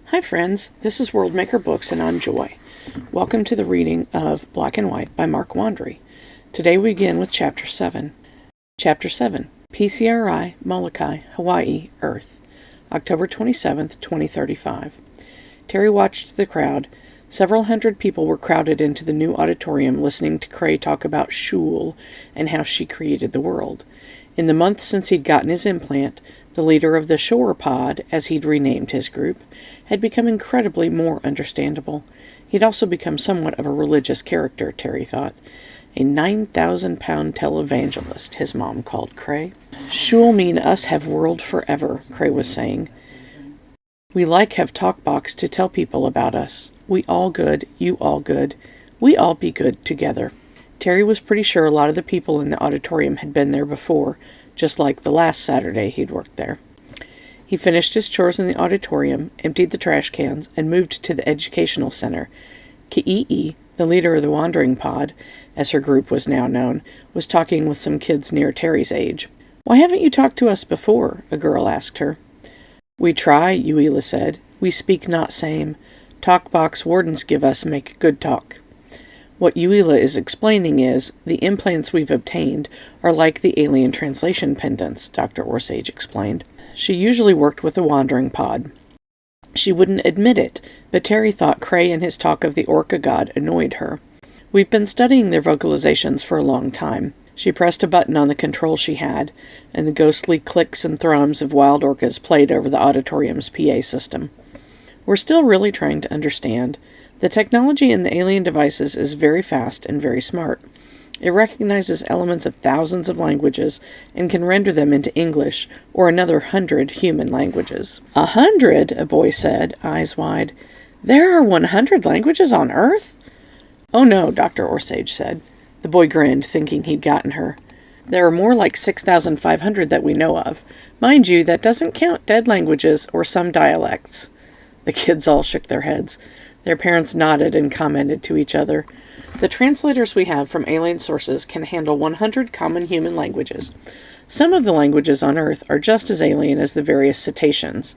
Hi friends, this is Worldmaker Books and I'm Joy. Welcome to the reading of Black and White by Mark Wandry. Today we begin with Chapter 7. Chapter 7, PCRI, Molokai, Hawaii, Earth, October 27th, 2035. Terry watched the crowd. Several hundred people were crowded into the new auditorium listening to Cray talk about Shul and how she created the world. In the month since he'd gotten his implant, the leader of the Shore Pod, as he'd renamed his group, had become incredibly more understandable. He'd also become somewhat of a religious character, Terry thought. A 9,000-pound televangelist, his mom called Cray. Shul mean us have world forever, Cray was saying. We like have talk box to tell people about us. We all good, you all good. We all be good together. Terry was pretty sure a lot of the people in the auditorium had been there before, just like the last Saturday he'd worked there. He finished his chores in the auditorium, emptied the trash cans, and moved to the educational center. Ki'i'i, the leader of the Wandering Pod, as her group was now known, was talking with some kids near Terry's age. "Why haven't you talked to us before?" a girl asked her. "We try," Uila said. "We speak not same. Talk box wardens give us make good talk." What Uila is explaining is, the implants we've obtained are like the alien translation pendants, Dr. Orsage explained. She usually worked with the Wandering Pod. She wouldn't admit it, but Terry thought Cray and his talk of the Orca god annoyed her. "We've been studying their vocalizations for a long time." She pressed a button on the control she had, and the ghostly clicks and thrums of wild orcas played over the auditorium's PA system. "We're still really trying to understand. The technology in the alien devices is very fast and very smart. It recognizes elements of thousands of languages and can render them into English or another 100 human languages." 100, a boy said, eyes wide. "There are 100 languages on Earth?" "Oh no," Dr. Orsage said. The boy grinned, thinking he'd gotten her. "There are more like 6,500 that we know of. Mind you, that doesn't count dead languages or some dialects." The kids all shook their heads. Their parents nodded and commented to each other. "The translators we have from alien sources can handle 100 common human languages. Some of the languages on Earth are just as alien as the various cetaceans.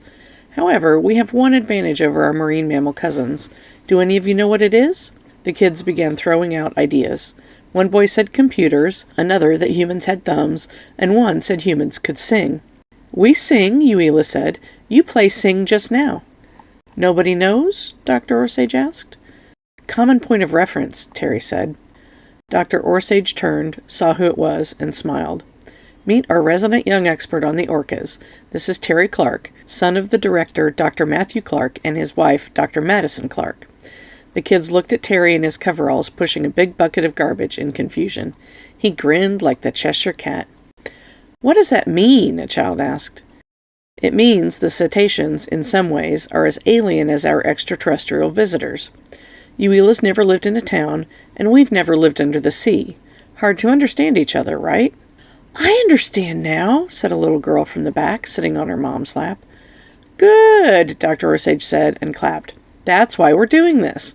However, we have one advantage over our marine mammal cousins. Do any of you know what it is?" The kids began throwing out ideas. One boy said computers, another that humans had thumbs, and one said humans could sing. "We sing," Uila said. "You play sing just now." "Nobody knows?" Dr. Orsage asked. "Common point of reference," Terry said. Dr. Orsage turned, saw who it was, and smiled. "Meet our resident young expert on the orcas. This is Terry Clark, son of the director, Dr. Matthew Clark, and his wife, Dr. Madison Clark." The kids looked at Terry in his coveralls pushing a big bucket of garbage in confusion. He grinned like the Cheshire Cat. "What does that mean?" a child asked. "It means the cetaceans, in some ways, are as alien as our extraterrestrial visitors. Uila's never lived in a town, and we've never lived under the sea. Hard to understand each other, right?" "I understand now," said a little girl from the back, sitting on her mom's lap. "Good," Dr. Orsage said, and clapped. "That's why we're doing this."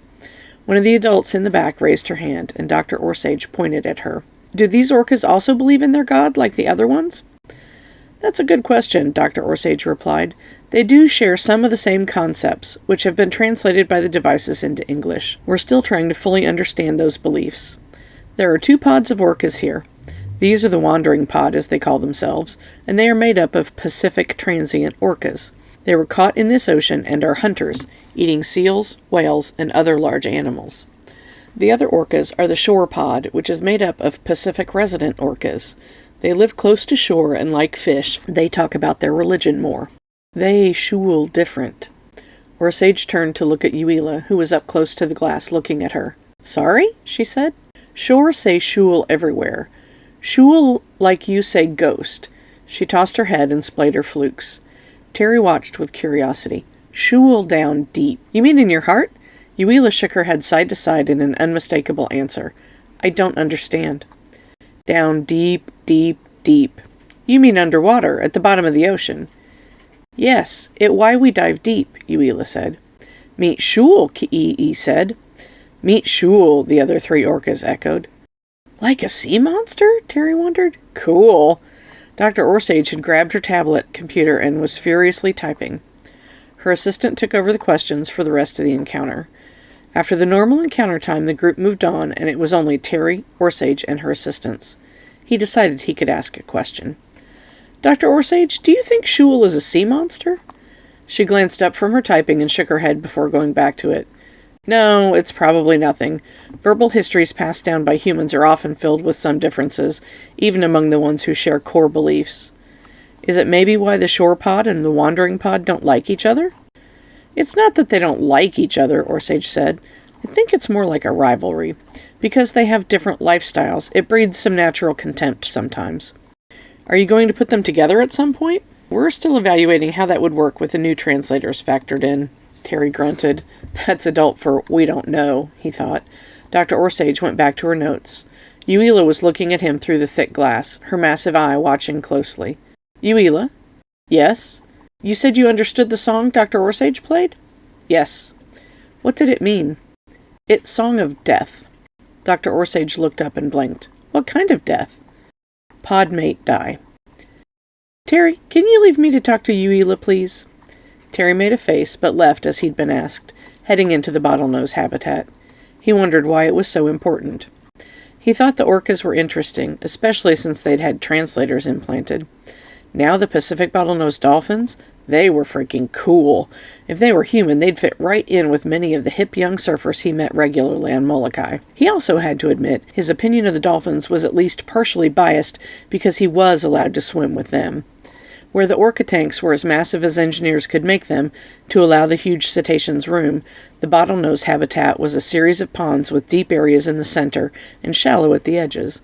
One of the adults in the back raised her hand, and Dr. Orsage pointed at her. "Do these orcas also believe in their god, like the other ones?" "That's a good question," Dr. Orsage replied. "They do share some of the same concepts, which have been translated by the devices into English. We're still trying to fully understand those beliefs. There are 2 pods of orcas here. These are the Wandering Pod, as they call themselves, and they are made up of Pacific transient orcas. They were caught in this ocean and are hunters, eating seals, whales, and other large animals. The other orcas are the Shore Pod, which is made up of Pacific resident orcas. They live close to shore and like fish. They talk about their religion more. They shul different." Orsage turned to look at Uila, who was up close to the glass looking at her. "Sorry?" she said. "Shore say shul everywhere. Shul like you say ghost." She tossed her head and splayed her flukes. Terry watched with curiosity. "Shul down deep. You mean in your heart?" Uila shook her head side to side in an unmistakable answer. "I don't understand." "Down deep, deep, deep. You mean underwater, at the bottom of the ocean." "Yes, it why we dive deep," Uila said. "Meet Shul," Ki'i'i said. "Meet Shul," the other 3 orcas echoed. "Like a sea monster?" Terry wondered. "Cool." Dr. Orsage had grabbed her tablet computer and was furiously typing. Her assistant took over the questions for the rest of the encounter. After the normal encounter time, the group moved on, and it was only Terry, Orsage, and her assistants. He decided he could ask a question. "Dr. Orsage, do you think Shul is a sea monster?" She glanced up from her typing and shook her head before going back to it. "No, it's probably nothing. Verbal histories passed down by humans are often filled with some differences, even among the ones who share core beliefs. Is it maybe why the shore pod and the wandering pod don't like each other?" "It's not that they don't like each other," Orsage said. "I think it's more like a rivalry. Because they have different lifestyles, it breeds some natural contempt sometimes." "Are you going to put them together at some point?" "We're still evaluating how that would work with the new translators factored in." Terry grunted. That's adult for "we don't know," he thought. Dr. Orsage went back to her notes. Uela was looking at him through the thick glass, her massive eye watching closely. "Uela?" "Yes?" "You said you understood the song Dr. Orsage played?" "Yes." "What did it mean?" "It's Song of Death." Dr. Orsage looked up and blinked. "What kind of death?" "Pod mate die." "Terry, can you leave me to talk to Uela, please?" Terry made a face, but left as he'd been asked, heading into the bottlenose habitat. He wondered why it was so important. He thought the orcas were interesting, especially since they'd had translators implanted. Now the Pacific bottlenose dolphins, they were freaking cool. If they were human, they'd fit right in with many of the hip young surfers he met regularly on Molokai. He also had to admit his opinion of the dolphins was at least partially biased because he was allowed to swim with them. Where the orca tanks were as massive as engineers could make them to allow the huge cetaceans room, the bottlenose habitat was a series of ponds with deep areas in the center and shallow at the edges.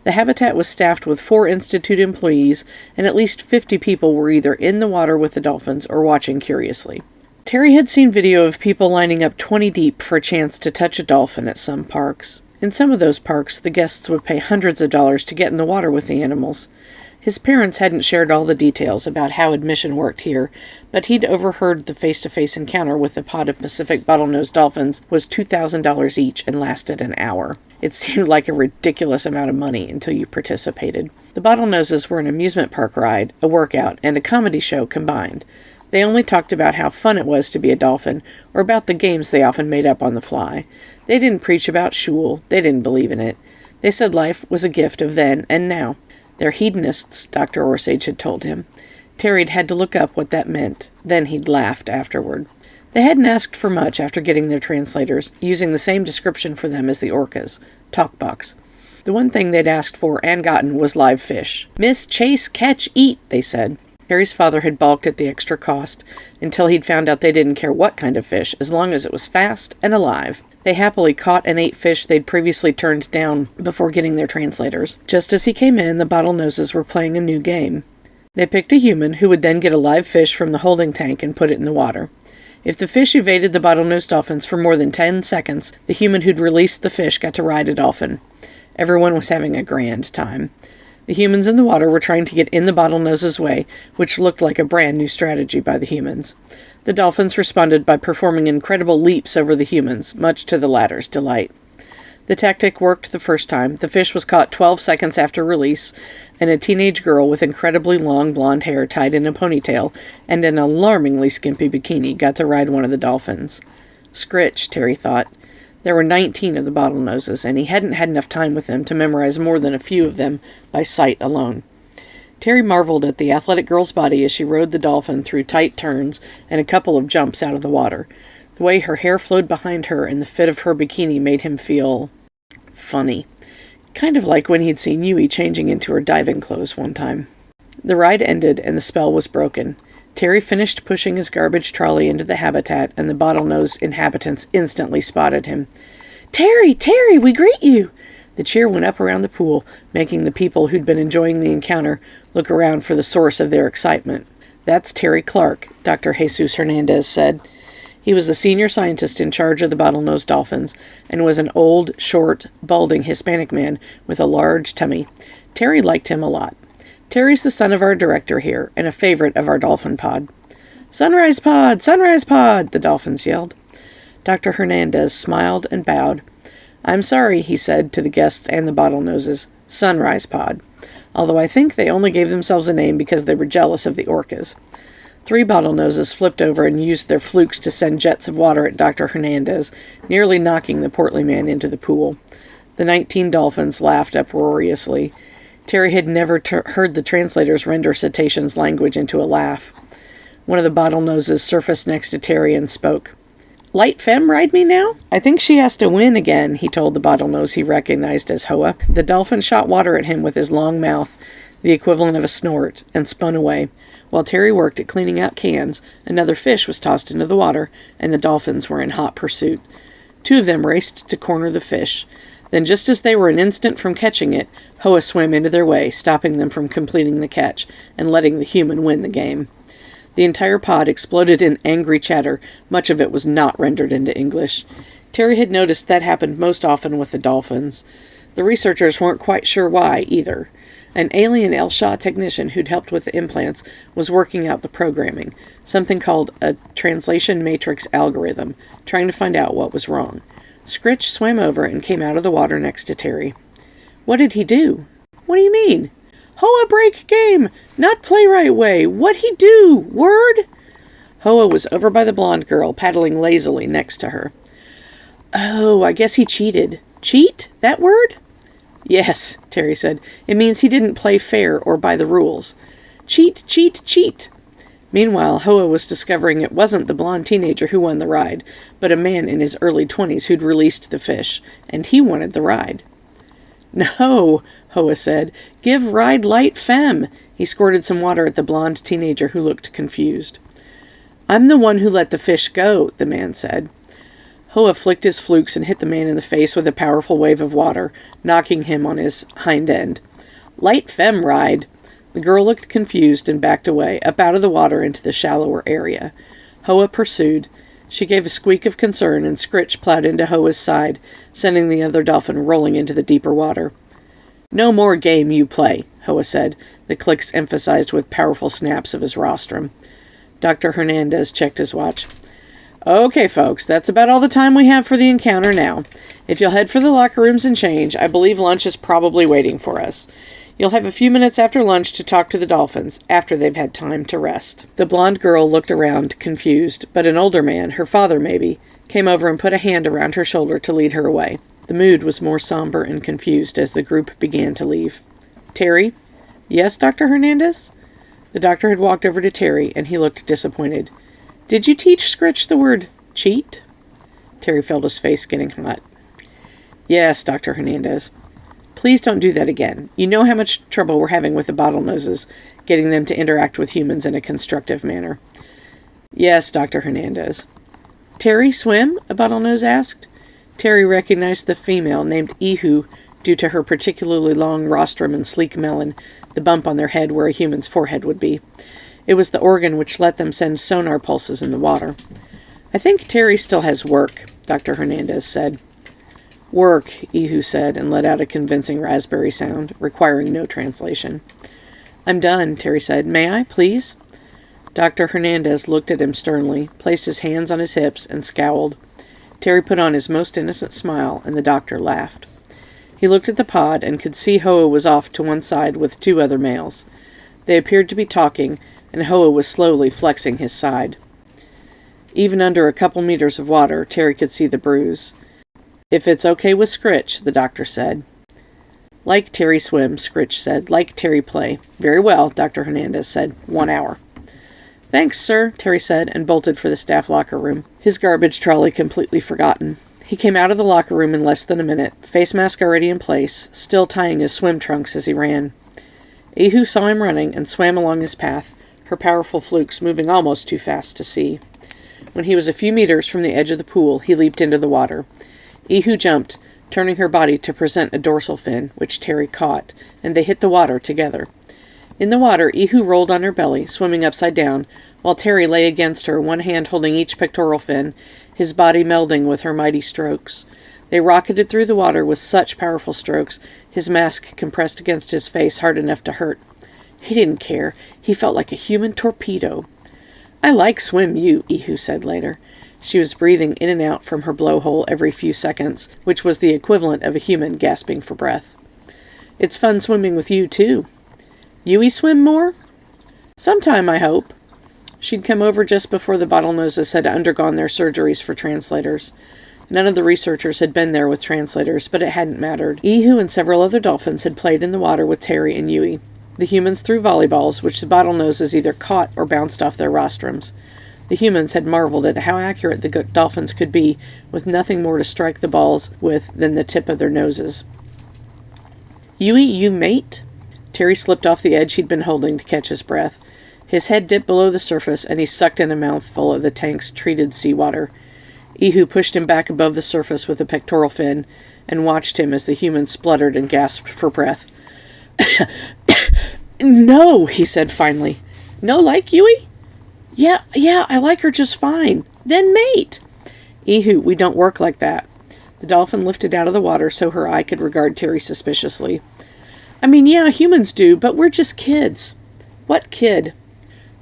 The habitat was staffed with 4 Institute employees, and at least 50 people were either in the water with the dolphins or watching curiously. Terry had seen video of people lining up 20 deep for a chance to touch a dolphin at some parks. In some of those parks, the guests would pay hundreds of dollars to get in the water with the animals. His parents hadn't shared all the details about how admission worked here, but he'd overheard the face-to-face encounter with the pod of Pacific bottlenose dolphins was $2,000 each and lasted an hour. It seemed like a ridiculous amount of money until you participated. The bottlenoses were an amusement park ride, a workout, and a comedy show combined. They only talked about how fun it was to be a dolphin, or about the games they often made up on the fly. They didn't preach about Shul. They didn't believe in it. They said life was a gift of then and now. They're hedonists, Dr. Orsage had told him. Terry'd had to look up what that meant. Then he'd laughed afterward. They hadn't asked for much after getting their translators, using the same description for them as the orcas. Talkbox. The one thing they'd asked for and gotten was live fish. "Miss, chase, catch, eat," they said. Terry's father had balked at the extra cost, until he'd found out they didn't care what kind of fish, as long as it was fast and alive. They happily caught and ate fish they'd previously turned down before getting their translators. Just as he came in, the bottlenoses were playing a new game. They picked a human who would then get a live fish from the holding tank and put it in the water. If the fish evaded the bottlenose dolphins for more than 10 seconds, the human who'd released the fish got to ride a dolphin. Everyone was having a grand time. The humans in the water were trying to get in the bottlenoses' way, which looked like a brand new strategy by the humans. The dolphins responded by performing incredible leaps over the humans, much to the latter's delight. The tactic worked the first time. The fish was caught 12 seconds after release, and a teenage girl with incredibly long blonde hair tied in a ponytail and an alarmingly skimpy bikini got to ride one of the dolphins. Scritch, Terry thought. There were 19 of the bottlenoses, and he hadn't had enough time with them to memorize more than a few of them by sight alone. Terry marveled at the athletic girl's body as she rode the dolphin through tight turns and a couple of jumps out of the water. The way her hair flowed behind her and the fit of her bikini made him feel funny. Kind of like when he'd seen Yui changing into her diving clothes one time. The ride ended and the spell was broken. Terry finished pushing his garbage trolley into the habitat, and the bottlenose inhabitants instantly spotted him. "Terry! Terry! We greet you!" The cheer went up around the pool, making the people who'd been enjoying the encounter look around for the source of their excitement. "That's Terry Clark," Dr. Jesus Hernandez said. He was a senior scientist in charge of the bottlenose dolphins, and was an old, short, balding Hispanic man with a large tummy. Terry liked him a lot. "Terry's the son of our director here, and a favorite of our dolphin pod." "Sunrise pod! Sunrise pod!" the dolphins yelled. Dr. Hernandez smiled and bowed. "I'm sorry," he said to the guests and the bottlenoses. "Sunrise pod. Although I think they only gave themselves a name because they were jealous of the orcas." 3 bottlenoses flipped over and used their flukes to send jets of water at Dr. Hernandez, nearly knocking the portly man into the pool. The 19 dolphins laughed uproariously. Terry had never heard the translators render cetaceans' language into a laugh. One of the bottlenoses surfaced next to Terry and spoke. "Light Femme ride me now? I think she has to win again," he told the bottlenose he recognized as Hoa. The dolphin shot water at him with his long mouth, the equivalent of a snort, and spun away. While Terry worked at cleaning out cans, another fish was tossed into the water, and the dolphins were in hot pursuit. 2 of them raced to corner the fish. Then, just as they were an instant from catching it, Hoa swam into their way, stopping them from completing the catch, and letting the human win the game. The entire pod exploded in angry chatter. Much of it was not rendered into English. Terry had noticed that happened most often with the dolphins. The researchers weren't quite sure why, either. An alien El Shah technician who'd helped with the implants was working out the programming, something called a translation matrix algorithm, trying to find out what was wrong. Scritch swam over and came out of the water next to Terry. "What did he do?" "What do you mean?" "Hoa break game! Not play right way! What he do? Word?" Hoa was over by the blonde girl, paddling lazily next to her. "Oh, I guess he cheated." "Cheat? That word?" "Yes," Terry said. "It means he didn't play fair or by the rules." "Cheat, cheat, cheat!" Meanwhile, Hoa was discovering it wasn't the blonde teenager who won the ride, but a man in his early 20s who'd released the fish, and he wanted the ride. "No," Hoa said. "Give ride Light Femme." He squirted some water at the blonde teenager who looked confused. "I'm the one who let the fish go," the man said. Hoa flicked his flukes and hit the man in the face with a powerful wave of water, knocking him on his hind end. "Light Femme ride." The girl looked confused and backed away, up out of the water into the shallower area. Hoa pursued. She gave a squeak of concern, and Scritch plowed into Hoa's side, sending the other dolphin rolling into the deeper water. "No more game you play," Hoa said, the clicks emphasized with powerful snaps of his rostrum. Dr. Hernandez checked his watch. "Okay, folks, that's about all the time we have for the encounter now. If you'll head for the locker rooms and change, I believe lunch is probably waiting for us. You'll have a few minutes after lunch to talk to the dolphins, after they've had time to rest." The blonde girl looked around, confused, but an older man, her father maybe, came over and put a hand around her shoulder to lead her away. The mood was more somber and confused as the group began to leave. "Terry?" "Yes, Dr. Hernandez?" The doctor had walked over to Terry, and he looked disappointed. "Did you teach Scritch the word cheat?" Terry felt his face getting hot. "Yes, Dr. Hernandez. Please don't do that again. You know how much trouble we're having with the bottlenoses, getting them to interact with humans in a constructive manner." "Yes, Dr. Hernandez." "Terry swim?" a bottlenose asked. Terry recognized the female named Ihu due to her particularly long rostrum and sleek melon, the bump on their head where a human's forehead would be. It was the organ which let them send sonar pulses in the water. "I think Terry still has work," Dr. Hernandez said. "Work," Ihu said, and let out a convincing raspberry sound, requiring no translation. "I'm done," Terry said. "May I, please?" Dr. Hernandez looked at him sternly, placed his hands on his hips, and scowled. Terry put on his most innocent smile, and the doctor laughed. He looked at the pod and could see Hoa was off to one side with 2 other males. They appeared to be talking, and Hoa was slowly flexing his side. Even under a couple meters of water, Terry could see the bruise. "If it's okay with Scritch," the doctor said. "Like Terry swim," Scritch said. "Like Terry play." "Very well," Dr. Hernandez said. 1 hour. "Thanks, sir," Terry said, and bolted for the staff locker room, his garbage trolley completely forgotten. He came out of the locker room in less than a minute, face mask already in place, still tying his swim trunks as he ran. Ihu saw him running and swam along his path, her powerful flukes moving almost too fast to see. When he was a few meters from the edge of the pool, he leaped into the water. Ihu jumped, turning her body to present a dorsal fin, which Terry caught, and they hit the water together. In the water, Ihu rolled on her belly, swimming upside down, while Terry lay against her, one hand holding each pectoral fin, his body melding with her mighty strokes. They rocketed through the water with such powerful strokes, his mask compressed against his face hard enough to hurt. He didn't care. He felt like a human torpedo. "I like swim you," Ihu said later. She was breathing in and out from her blowhole every few seconds, which was the equivalent of a human gasping for breath. "It's fun swimming with you, too." "You swim more?" "Sometime, I hope." She'd come over just before the bottlenoses had undergone their surgeries for translators. None of the researchers had been there with translators, but it hadn't mattered. Ihu and several other dolphins had played in the water with Terry and Yui. The humans threw volleyballs, which the bottlenoses either caught or bounced off their rostrums. The humans had marveled at how accurate the dolphins could be, with nothing more to strike the balls with than the tip of their noses. "Yui, you mate?" Terry slipped off the edge he'd been holding to catch his breath. His head dipped below the surface, and he sucked in a mouthful of the tank's treated seawater. Ihu pushed him back above the surface with a pectoral fin, and watched him as the human spluttered and gasped for breath. "No," he said finally. "No like Yui?" Yeah, I like her just fine. Then mate." "Ihu, we don't work like that." The dolphin lifted out of the water so her eye could regard Terry suspiciously. "I mean, yeah, humans do, but we're just kids." "What kid?"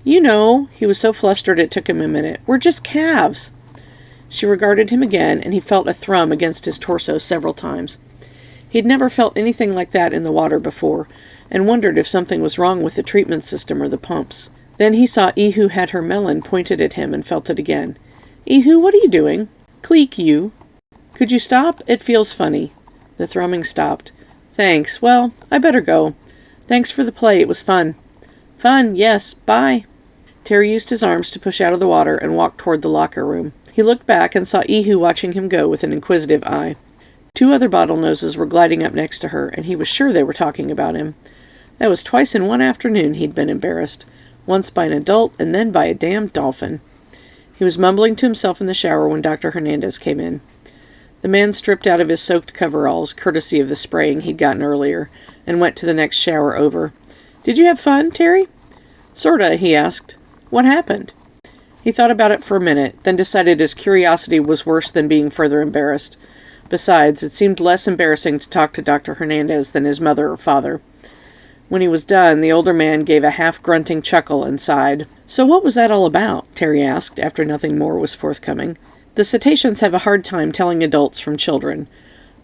"You know." He was so flustered it took him a minute. "We're just calves." She regarded him again, and he felt a thrum against his torso several times. He'd never felt anything like that in the water before, and wondered if something was wrong with the treatment system or the pumps. Then he saw Ihu had her melon pointed at him and felt it again. "Ihu, what are you doing?" "Cleek, you." "Could you stop? It feels funny." The thrumming stopped. "Thanks. Well, I better go. Thanks for the play. It was fun." "Fun, yes. Bye." Terry used his arms to push out of the water and walked toward the locker room. He looked back and saw Ihu watching him go with an inquisitive eye. 2 other bottlenoses were gliding up next to her, and he was sure they were talking about him. That was twice in one afternoon he'd been embarrassed. Once by an adult, and then by a damned dolphin. He was mumbling to himself in the shower when Dr. Hernandez came in. The man stripped out of his soaked coveralls, courtesy of the spraying he'd gotten earlier, and went to the next shower over. "Did you have fun, Terry?" "Sorta," he asked. "What happened?" He thought about it for a minute, then decided his curiosity was worse than being further embarrassed. Besides, it seemed less embarrassing to talk to Dr. Hernandez than his mother or father. When he was done, the older man gave a half-grunting chuckle and sighed. "So what was that all about?" Terry asked, after nothing more was forthcoming. "The cetaceans have a hard time telling adults from children.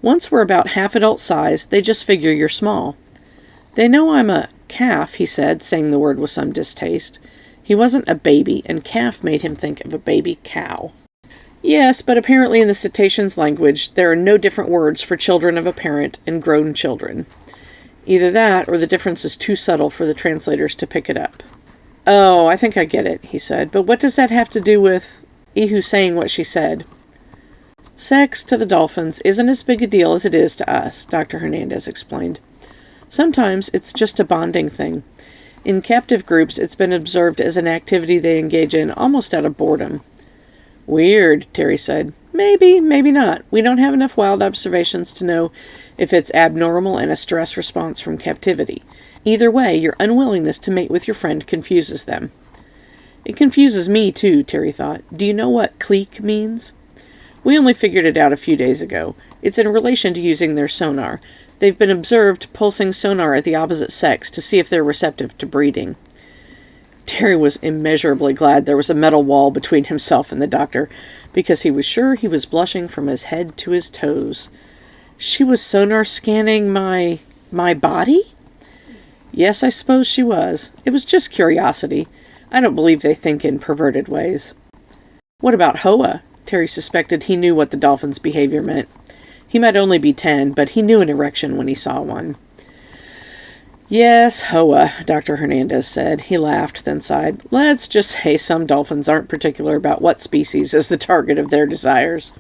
Once we're about half adult size, they just figure you're small." "They know I'm a calf," he said, saying the word with some distaste. He wasn't a baby, and calf made him think of a baby cow. "Yes, but apparently in the cetaceans' language, there are no different words for children of a parent and grown children. Either that, or the difference is too subtle for the translators to pick it up." "Oh, I think I get it," he said. "But what does that have to do with Ihu saying what she said?" "Sex, to the dolphins, isn't as big a deal as it is to us," Dr. Hernandez explained. "Sometimes it's just a bonding thing. In captive groups, it's been observed as an activity they engage in almost out of boredom." "Weird," Terry said. "Maybe, maybe not. We don't have enough wild observations to know if it's abnormal and a stress response from captivity. Either way, your unwillingness to mate with your friend confuses them." "It confuses me, too," Terry thought. "Do you know what clique means?" "We only figured it out a few days ago. It's in relation to using their sonar. They've been observed pulsing sonar at the opposite sex to see if they're receptive to breeding." Terry was immeasurably glad there was a metal wall between himself and the doctor, because he was sure he was blushing from his head to his toes. She was sonar scanning my body? Yes, I suppose she was. It was just curiosity. I don't believe they think in perverted ways. What about Hoa? Terry suspected he knew what the dolphin's behavior meant. He might only be 10, but he knew an erection when he saw one. "Yes, Hoa," Dr. Hernandez said. He laughed, then sighed. "Let's just say some dolphins aren't particular about what species is the target of their desires."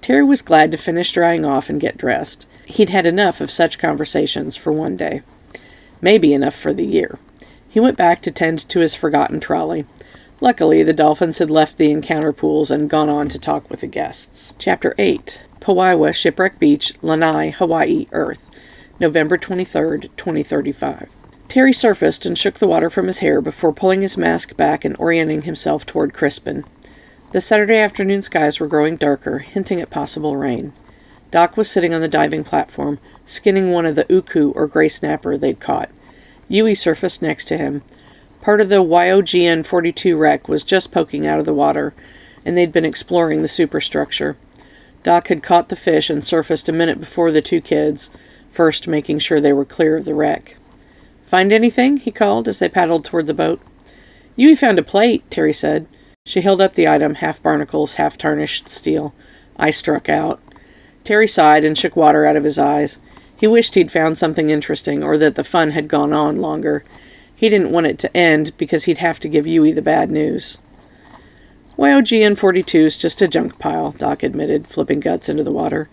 Terry was glad to finish drying off and get dressed. He'd had enough of such conversations for one day. Maybe enough for the year. He went back to tend to his forgotten trolley. Luckily, the dolphins had left the encounter pools and gone on to talk with the guests. Chapter 8. Pawaiwa, Shipwreck Beach, Lanai, Hawaii, Earth. November 23rd, 2035. Terry surfaced and shook the water from his hair before pulling his mask back and orienting himself toward Crispin. The Saturday afternoon skies were growing darker, hinting at possible rain. Doc was sitting on the diving platform, skinning one of the uku or gray snapper they'd caught. Yui surfaced next to him. Part of the YOGN 42 wreck was just poking out of the water, and they'd been exploring the superstructure. Doc had caught the fish and surfaced a minute before the 2 kids, first making sure they were clear of the wreck. "Find anything?" he called as they paddled toward the boat. "Yui found a plate," Terry said. She held up the item, half barnacles, half tarnished steel. I struck out. Terry sighed and shook water out of his eyes. He wished he'd found something interesting, or that the fun had gone on longer. He didn't want it to end, because he'd have to give Yui the bad news. YOGN 42's just a junk pile, Doc admitted, flipping guts into the water.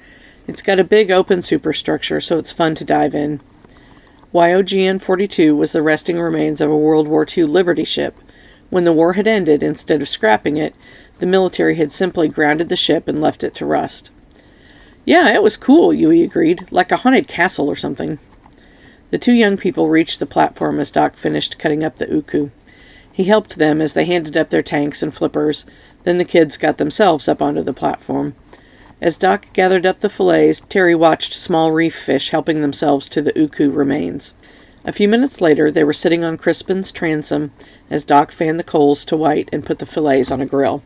It's got a big open superstructure, so it's fun to dive in. YOGN 42 was the resting remains of a World War II Liberty ship. When the war had ended, instead of scrapping it, the military had simply grounded the ship and left it to rust. "Yeah, it was cool," Yui agreed, "like a haunted castle or something." The two young people reached the platform as Doc finished cutting up the uku. He helped them as they handed up their tanks and flippers, then the kids got themselves up onto the platform. As Doc gathered up the fillets, Terry watched small reef fish helping themselves to the uku remains. A few minutes later, they were sitting on Crispin's transom as Doc fanned the coals to white and put the fillets on a grill.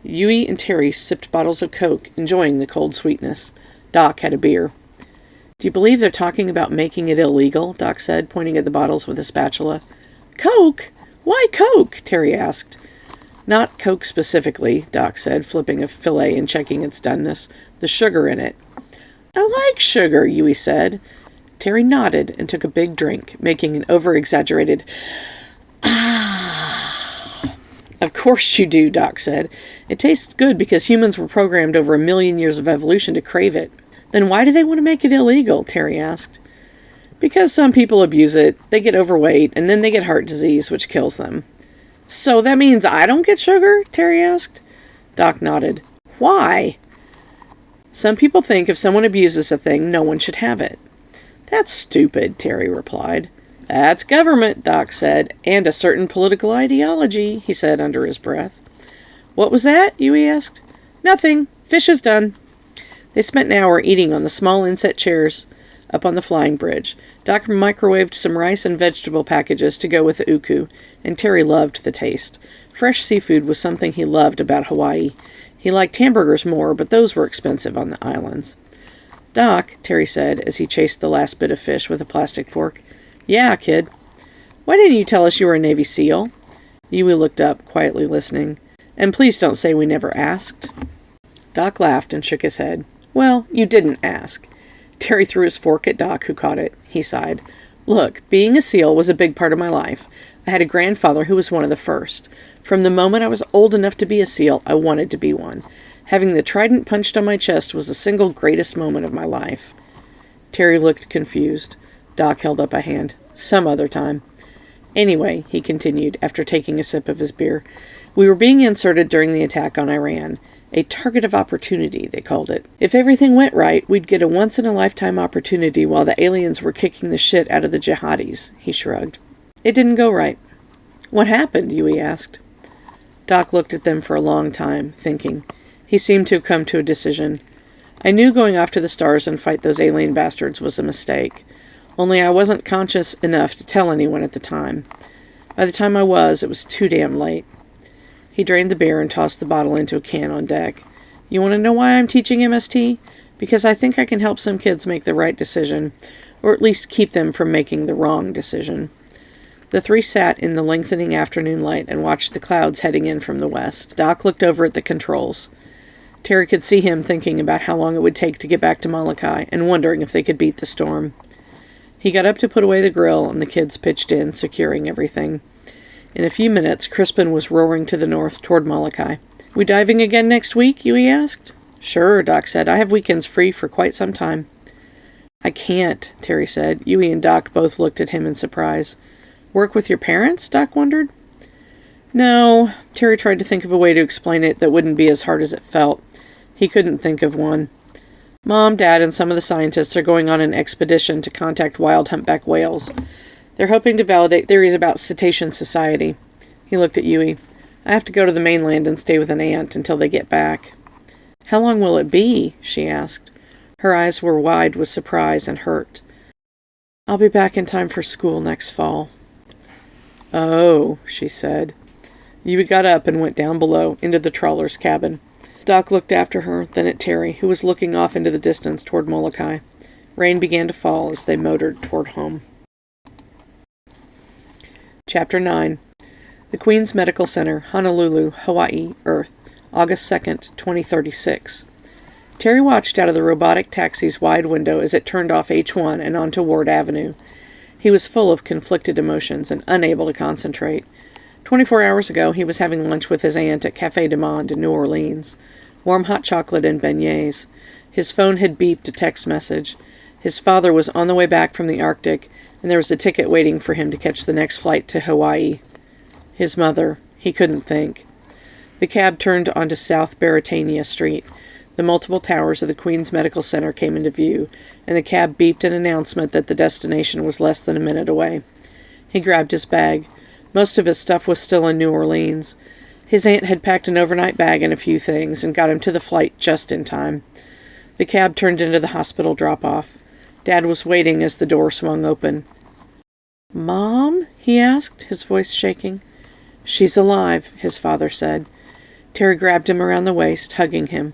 Yui and Terry sipped bottles of Coke, enjoying the cold sweetness. Doc had a beer. "Do you believe they're talking about making it illegal?" Doc said, pointing at the bottles with a spatula. "Coke? Why Coke?" Terry asked. "Not Coke specifically," Doc said, flipping a fillet and checking its doneness. "The sugar in it." "I like sugar," Yui said. Terry nodded and took a big drink, making an over-exaggerated "ah." "Of course you do," Doc said. "It tastes good because humans were programmed over 1,000,000 years of evolution to crave it." "Then why do they want to make it illegal?" Terry asked. "Because some people abuse it, they get overweight, and then they get heart disease, which kills them." "So that means I don't get sugar?" Terry asked. Doc nodded. "Why?" "Some people think if someone abuses a thing, no one should have it." "That's stupid," Terry replied. "That's government," Doc said, "and a certain political ideology," he said under his breath. "What was that?" Yui asked. "Nothing. Fish is done." They spent an hour eating on the small inset chairs up on the flying bridge. Doc microwaved some rice and vegetable packages to go with the uku, and Terry loved the taste. Fresh seafood was something he loved about Hawaii. He liked hamburgers more, but those were expensive on the islands. "Doc," Terry said as he chased the last bit of fish with a plastic fork. "Yeah, kid." "Why didn't you tell us you were a Navy SEAL?" Yui looked up, quietly listening. "And please don't say we never asked." Doc laughed and shook his head. "Well, you didn't ask." Terry threw his fork at Doc, who caught it. He sighed. "Look, being a SEAL was a big part of my life. I had a grandfather who was one of the first. From the moment I was old enough to be a SEAL, I wanted to be one. Having the trident punched on my chest was the single greatest moment of my life." Terry looked confused. Doc held up a hand. "Some other time." "Anyway," he continued, after taking a sip of his beer, "we were being inserted during the attack on Iran. A target of opportunity, they called it. If everything went right, we'd get a once-in-a-lifetime opportunity while the aliens were kicking the shit out of the jihadis." He shrugged. "It didn't go right." "What happened?" Yui asked. Doc looked at them for a long time, thinking. He seemed to have come to a decision. "I knew going off to the stars and fight those alien bastards was a mistake. Only I wasn't conscious enough to tell anyone at the time. By the time I was, it was too damn late." He drained the beer and tossed the bottle into a can on deck. "You want to know why I'm teaching MST? Because I think I can help some kids make the right decision, or at least keep them from making the wrong decision." The three sat in the lengthening afternoon light and watched the clouds heading in from the west. Doc looked over at the controls. Terry could see him thinking about how long it would take to get back to Molokai and wondering if they could beat the storm. He got up to put away the grill, and the kids pitched in, securing everything. In a few minutes, Crispin was roaring to the north toward Molokai. "We diving again next week?" Yui asked. "Sure," Doc said. "I have weekends free for quite some time." "I can't," Terry said. Yui and Doc both looked at him in surprise. "Work with your parents?" Doc wondered. "No." Terry tried to think of a way to explain it that wouldn't be as hard as it felt. He couldn't think of one. "Mom, Dad, and some of the scientists are going on an expedition to contact wild humpback whales. They're hoping to validate theories about cetacean society." He looked at Yui. "I have to go to the mainland and stay with an aunt until they get back." "How long will it be?" she asked. Her eyes were wide with surprise and hurt. "I'll be back in time for school next fall." "Oh," she said. Yui got up and went down below, into the trawler's cabin. Doc looked after her, then at Terry, who was looking off into the distance toward Molokai. Rain began to fall as they motored toward home. Chapter 9. The Queen's Medical Center, Honolulu, Hawaii, Earth, August 2nd, 2036. Terry watched out of the robotic taxi's wide window as it turned off H1 and onto Ward Avenue. He was full of conflicted emotions and unable to concentrate. 24 hours ago, he was having lunch with his aunt at Café du Monde in New Orleans. Warm hot chocolate and beignets. His phone had beeped a text message. His father was on the way back from the Arctic, and there was a ticket waiting for him to catch the next flight to Hawaii. His mother. He couldn't think. The cab turned onto South Baratania Street. The multiple towers of the Queen's Medical Center came into view, and the cab beeped an announcement that the destination was less than a minute away. He grabbed his bag. Most of his stuff was still in New Orleans. His aunt had packed an overnight bag and a few things, and got him to the flight just in time. The cab turned into the hospital drop-off. Dad was waiting as the door swung open. "Mom?" he asked, his voice shaking. "She's alive," his father said. Terry grabbed him around the waist, hugging him.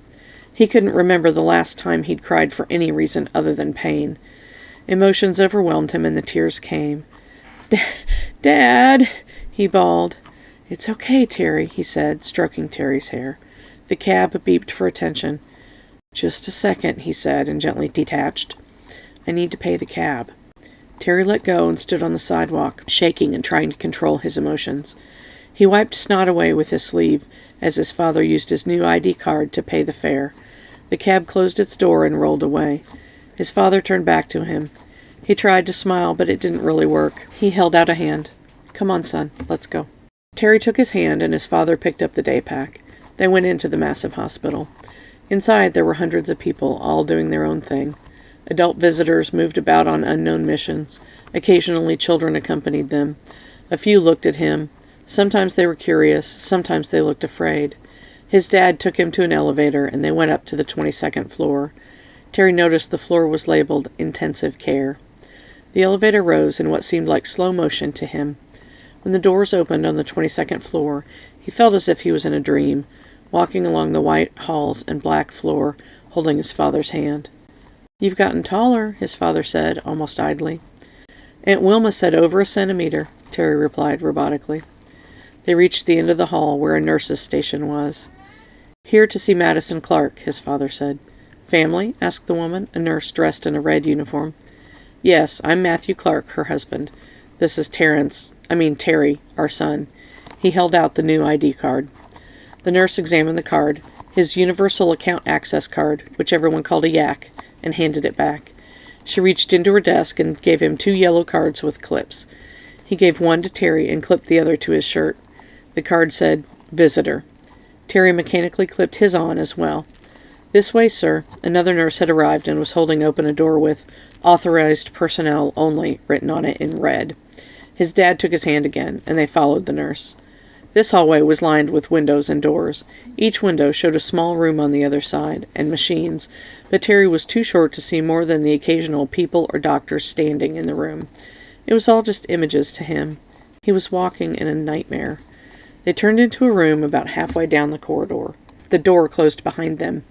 He couldn't remember the last time he'd cried for any reason other than pain. Emotions overwhelmed him, and the tears came. "Dad!" he bawled. "It's okay, Terry," he said, stroking Terry's hair. The cab beeped for attention. "Just a second," he said, and gently detached. "I need to pay the cab." Terry let go and stood on the sidewalk, shaking and trying to control his emotions. He wiped snot away with his sleeve as his father used his new ID card to pay the fare. The cab closed its door and rolled away. His father turned back to him. He tried to smile, but it didn't really work. He held out a hand. "Come on, son, let's go." Terry took his hand, and his father picked up the day pack. They went into the massive hospital. Inside there were hundreds of people, all doing their own thing. Adult visitors moved about on unknown missions. Occasionally children accompanied them. A few looked at him. Sometimes they were curious, sometimes they looked afraid. His dad took him to an elevator, and they went up to the 22nd floor. Terry noticed the floor was labeled Intensive Care. The elevator rose in what seemed like slow motion to him. When the doors opened on the 22nd floor, he felt as if he was in a dream, walking along the white halls and black floor, holding his father's hand. "You've gotten taller," his father said, almost idly. "Aunt Wilma said over a centimeter," Terry replied robotically. They reached the end of the hall where a nurse's station was. "Here to see Madison Clark," his father said. "Family?" asked the woman, a nurse dressed in a red uniform. "Yes, I'm Matthew Clark, her husband. This is Terry, our son." He held out the new ID card. The nurse examined the card, his Universal Account Access card, which everyone called a YAC, and handed it back. She reached into her desk and gave him 2 yellow cards with clips. He gave one to Terry and clipped the other to his shirt. The card said, "Visitor." Terry mechanically clipped his on as well. "This way, sir." Another nurse had arrived and was holding open a door with "Authorized personnel only" written on it in red. His dad took his hand again, and they followed the nurse. This hallway was lined with windows and doors. Each window showed a small room on the other side, and machines, but Terry was too short to see more than the occasional people or doctors standing in the room. It was all just images to him. He was walking in a nightmare. They turned into a room about halfway down the corridor. The door closed behind them.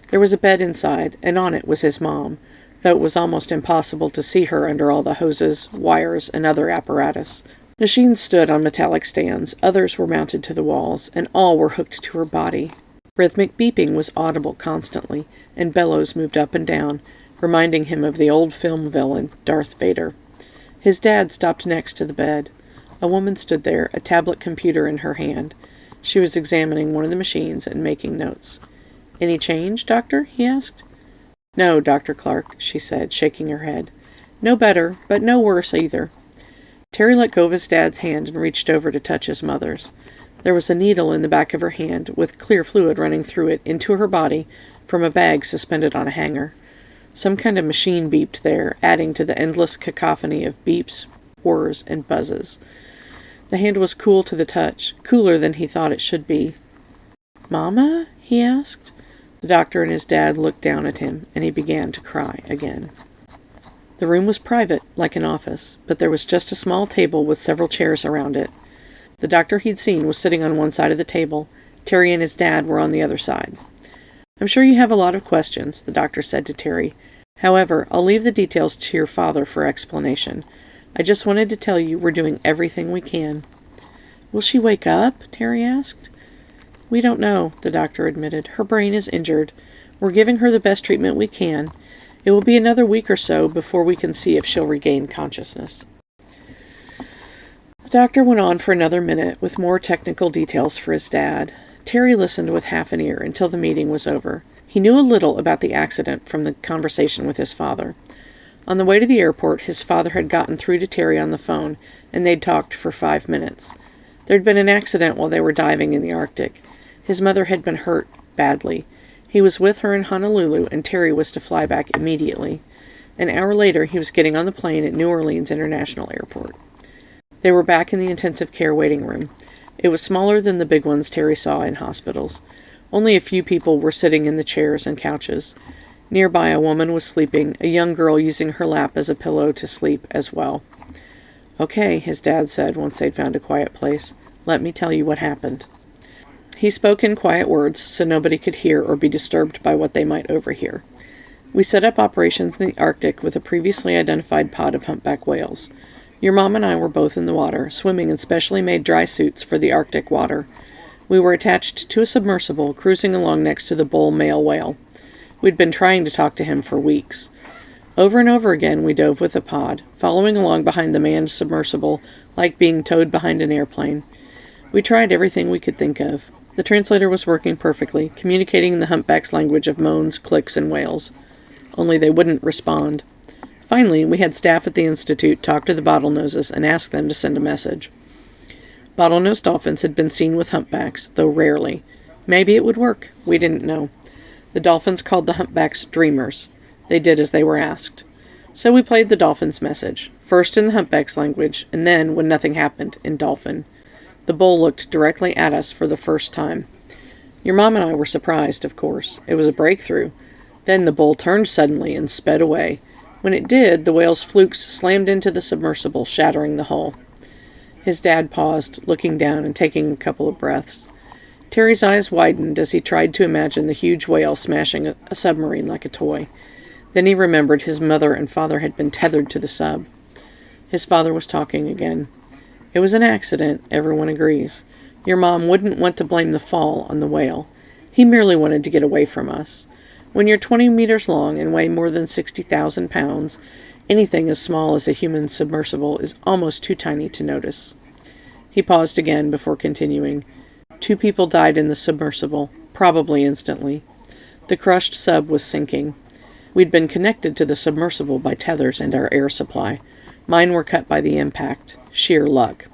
There was a bed inside, and on it was his mom, though it was almost impossible to see her under all the hoses, wires, and other apparatus. Machines stood on metallic stands, others were mounted to the walls, and all were hooked to her body. Rhythmic beeping was audible constantly, and bellows moved up and down, reminding him of the old film villain, Darth Vader. His dad stopped next to the bed. A woman stood there, a tablet computer in her hand. She was examining one of the machines and making notes. "Any change, doctor?" he asked. "No, Dr. Clark," she said, shaking her head. "No better, but no worse either." Terry let go of his dad's hand and reached over to touch his mother's. There was a needle in the back of her hand, with clear fluid running through it into her body from a bag suspended on a hanger. Some kind of machine beeped there, adding to the endless cacophony of beeps, whirs, and buzzes. The hand was cool to the touch, cooler than he thought it should be. "Mama?" he asked. The doctor and his dad looked down at him, and he began to cry again. The room was private, like an office, but there was just a small table with several chairs around it. The doctor he'd seen was sitting on one side of the table. Terry and his dad were on the other side. "I'm sure you have a lot of questions," the doctor said to Terry. "However, I'll leave the details to your father for explanation. I just wanted to tell you we're doing everything we can." Will she wake up? Terry asked. We don't know, the doctor admitted. Her brain is injured. We're giving her the best treatment we can. It will be another week or so before we can see if she'll regain consciousness. The doctor went on for another minute with more technical details for his dad. Terry listened with half an ear until the meeting was over. He knew a little about the accident from the conversation with his father. On the way to the airport, his father had gotten through to Terry on the phone, and they'd talked for 5 minutes. There'd been an accident while they were diving in the Arctic. His mother had been hurt badly. He was with her in Honolulu, and Terry was to fly back immediately. An hour later, he was getting on the plane at New Orleans International Airport. They were back in the intensive care waiting room. It was smaller than the big ones Terry saw in hospitals. Only a few people were sitting in the chairs and couches. Nearby, a woman was sleeping, a young girl using her lap as a pillow to sleep as well. Okay, his dad said once they'd found a quiet place. Let me tell you what happened. He spoke in quiet words so nobody could hear or be disturbed by what they might overhear. We set up operations in the Arctic with a previously identified pod of humpback whales. Your mom and I were both in the water, swimming in specially made dry suits for the Arctic water. We were attached to a submersible, cruising along next to the bull male whale. We'd been trying to talk to him for weeks. Over and over again we dove with the pod, following along behind the manned submersible like being towed behind an airplane. We tried everything we could think of. The translator was working perfectly, communicating in the humpback's language of moans, clicks, and wails. Only they wouldn't respond. Finally, we had staff at the Institute talk to the bottlenoses and ask them to send a message. Bottlenose dolphins had been seen with humpbacks, though rarely. Maybe it would work. We didn't know. The dolphins called the humpbacks dreamers. They did as they were asked. So we played the dolphins' message, first in the humpback's language, and then, when nothing happened, in dolphin. The bull looked directly at us for the first time. Your mom and I were surprised, of course. It was a breakthrough. Then the bull turned suddenly and sped away. When it did, the whale's flukes slammed into the submersible, shattering the hull. His dad paused, looking down and taking a couple of breaths. Terry's eyes widened as he tried to imagine the huge whale smashing a submarine like a toy. Then he remembered his mother and father had been tethered to the sub. His father was talking again. It was an accident, everyone agrees. Your mom wouldn't want to blame the fall on the whale. He merely wanted to get away from us. When you're 20 meters long and weigh more than 60,000 pounds, anything as small as a human submersible is almost too tiny to notice. He paused again before continuing. 2 people died in the submersible, probably instantly. The crushed sub was sinking. We'd been connected to the submersible by tethers and our air supply. Mine were cut by the impact. Sheer luck.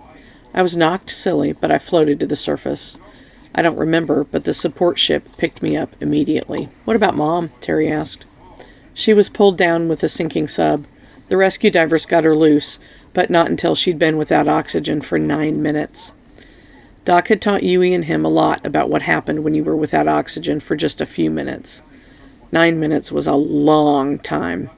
I was knocked silly, but I floated to the surface. I don't remember, but the support ship picked me up immediately. What about Mom? Terry asked. She was pulled down with the sinking sub. The rescue divers got her loose, but not until she'd been without oxygen for 9 minutes. Doc had taught Yui and him a lot about what happened when you were without oxygen for just a few minutes. 9 minutes was a long time.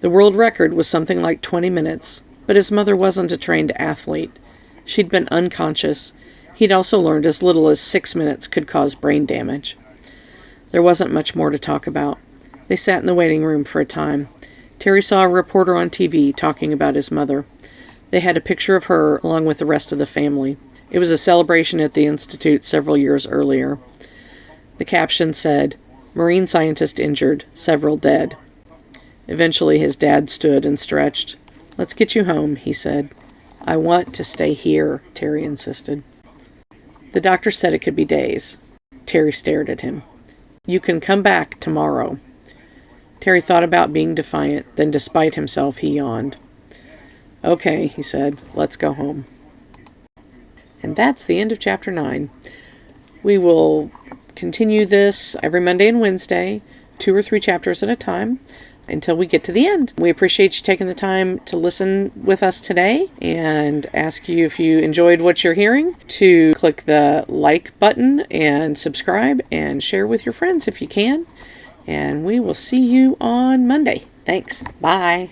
The world record was something like 20 minutes, but his mother wasn't a trained athlete. She'd been unconscious. He'd also learned as little as 6 minutes could cause brain damage. There wasn't much more to talk about. They sat in the waiting room for a time. Terry saw a reporter on TV talking about his mother. They had a picture of her along with the rest of the family. It was a celebration at the Institute several years earlier. The caption said, "Marine scientist injured, several dead." Eventually his dad stood and stretched. "Let's get you home," he said. "I want to stay here," Terry insisted. The doctor said it could be days. Terry stared at him. "You can come back tomorrow." Terry thought about being defiant, then despite himself he yawned. "Okay," he said, "let's go home." And that's the end of Chapter 9. We will continue this every Monday and Wednesday, 2 or 3 chapters at a time, until we get to the end. We appreciate you taking the time to listen with us today and ask you, if you enjoyed what you're hearing, to click the like button and subscribe and share with your friends if you can. And we will see you on Monday. Thanks. Bye.